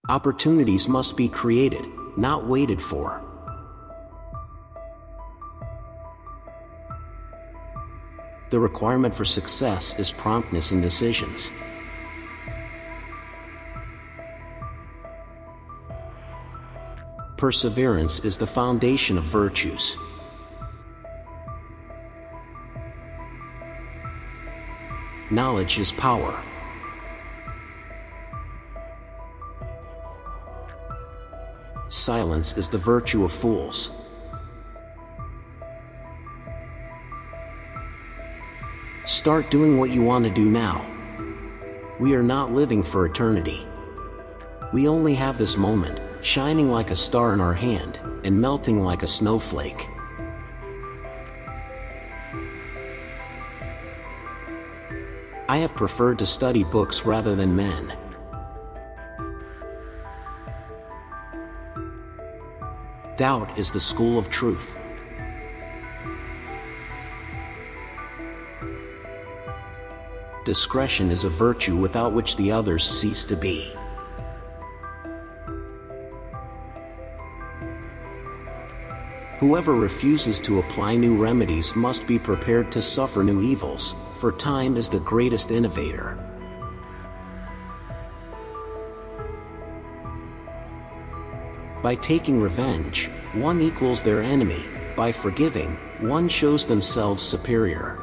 Opportunities must be created, not waited for. The requirement for success is promptness in decisions. Perseverance is the foundation of virtues. Knowledge is power. Silence is the virtue of fools. Start doing what you want to do now. We are not living for eternity. We only have this moment, shining like a star in our hand, and melting like a snowflake. I have preferred to study books rather than men. Doubt is the school of truth. Discretion is a virtue without which the others cease to be. Whoever refuses to apply new remedies must be prepared to suffer new evils, for time is the greatest innovator. By taking revenge, one equals their enemy. By forgiving, one shows themselves superior.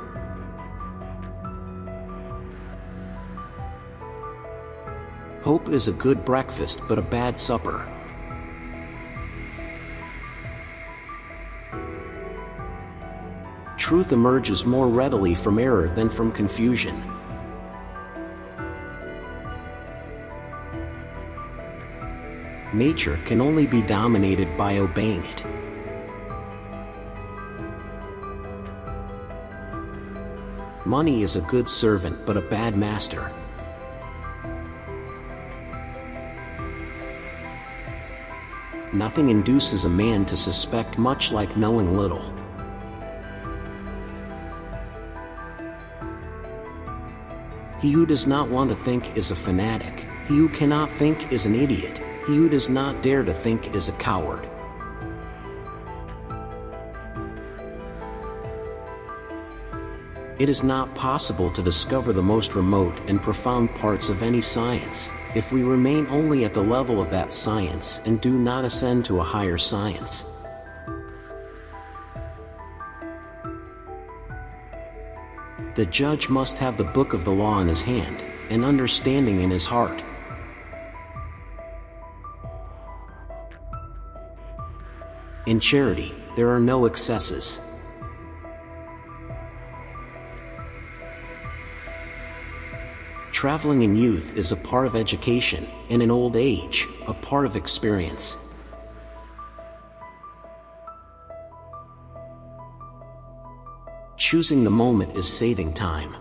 Hope is a good breakfast but a bad supper. Truth emerges more readily from error than from confusion. Nature can only be dominated by obeying it. Money is a good servant but a bad master. Nothing induces a man to suspect much like knowing little. He who does not want to think is a fanatic. He who cannot think is an idiot. He who does not dare to think is a coward. It is not possible to discover the most remote and profound parts of any science, if we remain only at the level of that science and do not ascend to a higher science. The judge must have the book of the law in his hand, and understanding in his heart. In charity, there are no excesses. Traveling in youth is a part of education, and in old age, a part of experience. Choosing the moment is saving time.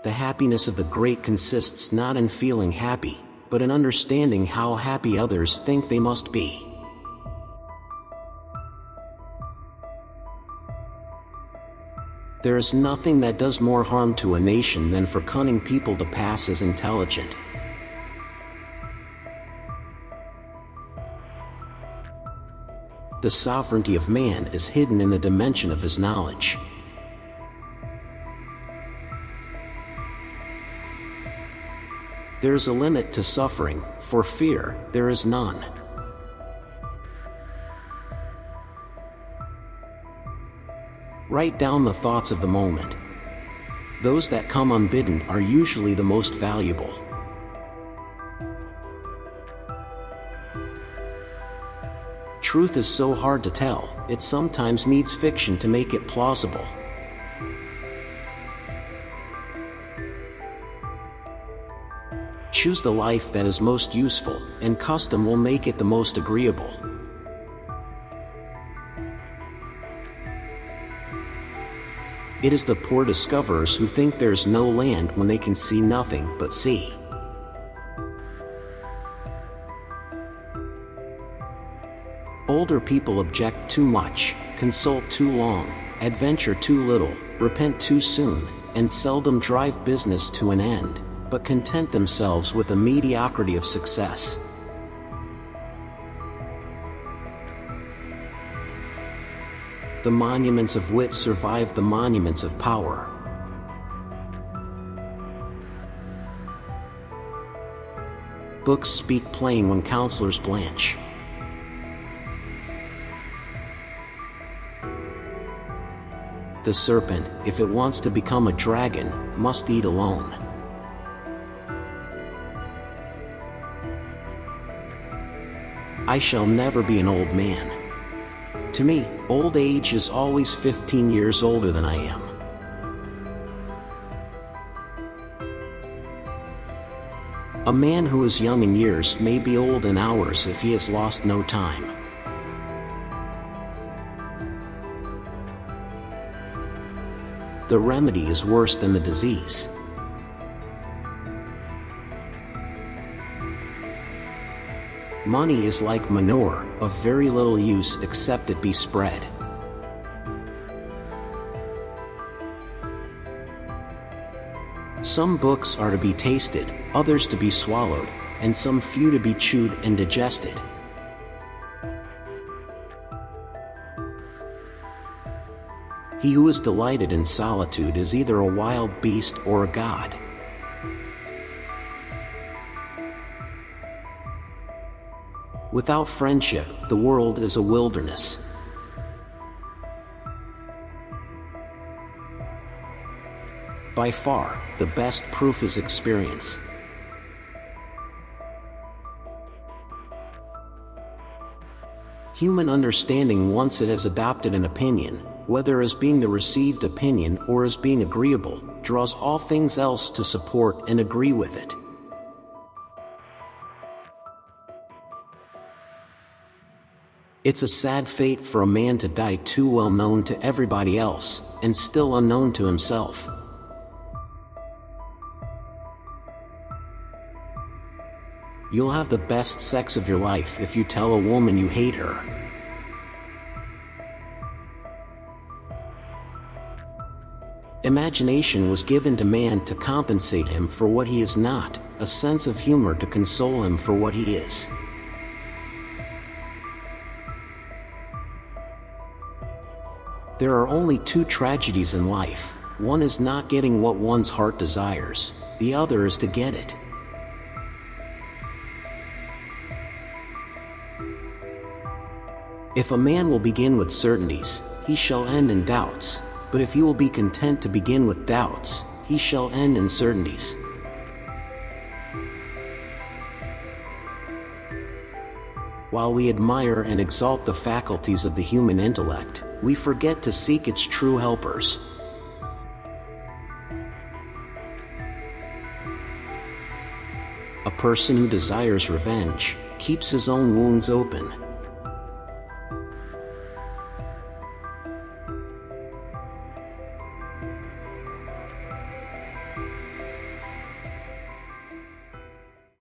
The happiness of the great consists not in feeling happy, but in understanding how happy others think they must be. There is nothing that does more harm to a nation than for cunning people to pass as intelligent. The sovereignty of man is hidden in the dimension of his knowledge. There is a limit to suffering, for fear there is none. Write down the thoughts of the moment. Those that come unbidden are usually the most valuable. Truth is so hard to tell, it sometimes needs fiction to make it plausible. Choose the life that is most useful, and custom will make it the most agreeable. It is the poor discoverers who think there's no land when they can see nothing but sea. Older people object too much, consult too long, adventure too little, repent too soon, and seldom drive business to an end, but content themselves with a mediocrity of success. The monuments of wit survive the monuments of power. Books speak plain when counselors blanch. The serpent, if it wants to become a dragon, must eat alone. I shall never be an old man. To me, old age is always 15 years older than I am. A man who is young in years may be old in hours if he has lost no time. The remedy is worse than the disease. Money is like manure, of very little use except it be spread. Some books are to be tasted, others to be swallowed, and some few to be chewed and digested. He who is delighted in solitude is either a wild beast or a god. Without friendship, the world is a wilderness. By far, the best proof is experience. Human understanding, once it has adopted an opinion, whether as being the received opinion or as being agreeable, draws all things else to support and agree with it. It's a sad fate for a man to die too well known to everybody else, and still unknown to himself. You'll have the best sex of your life if you tell a woman you hate her. Imagination was given to man to compensate him for what he is not, a sense of humor to console him for what he is. There are only two tragedies in life. One is not getting what one's heart desires, the other is to get it. If a man will begin with certainties, he shall end in doubts, but if he will be content to begin with doubts, he shall end in certainties. While we admire and exalt the faculties of the human intellect, we forget to seek its true helpers. A person who desires revenge keeps his own wounds open.